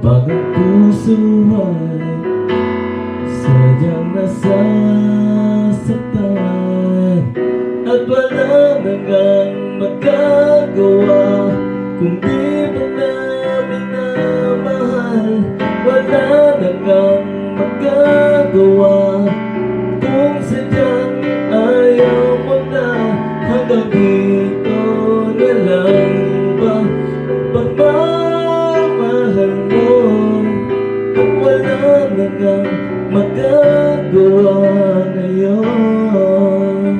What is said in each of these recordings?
Pag ang puso ay sadyang nasasaktan at wala na ngang magagawa, kung di mo na minamahal, wala na ngang magagawa. Kung sadyang ayaw mo na, hanggang dito na lang ba pagmamahal mo? At wala na ngang magagawa ngayon.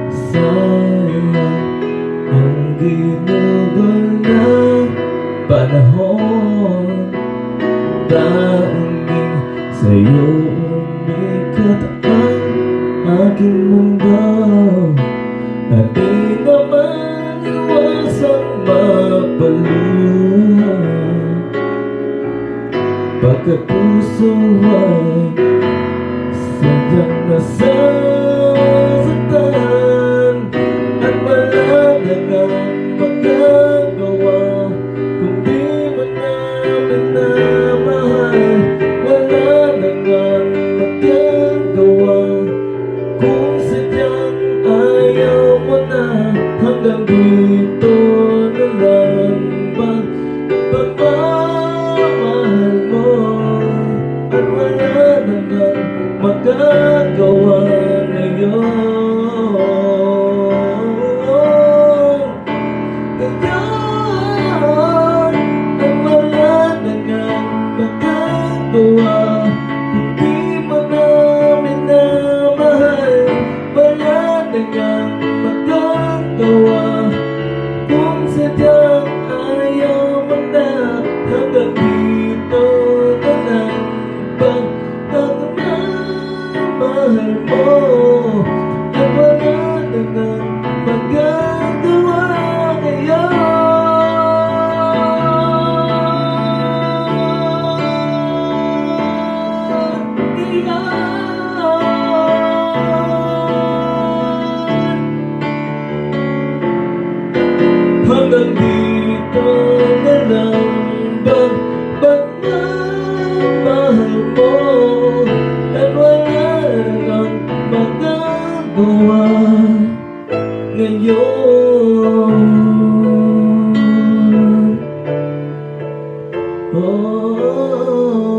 Sayang ang ginugol ng panahon, dahil sa'yo umikat ang aking mundo, at di naman iwasang mapaluha. Pagkapuso ay sadyang nasasaktan at wala na ngang magagawa, kung di mo na minamahal, wala na ngang magagawa. Kung sadyang ayaw mo na, hanggang dito na lang ba pagmamahal mo? At wala na ngang magagawa ngayon. Ngayon, at wala na ngang magagawa, kung di mo na minamahal, wala na ngang magagawa. Kung sadyang ayaw mo na, hanggang dito na lang ba pagmamahal mo? At wala na ngang magagawa ngayon. Hanggang dito na lang ba pagmamahal mo? At wala nang magagawa ngayon. Oh,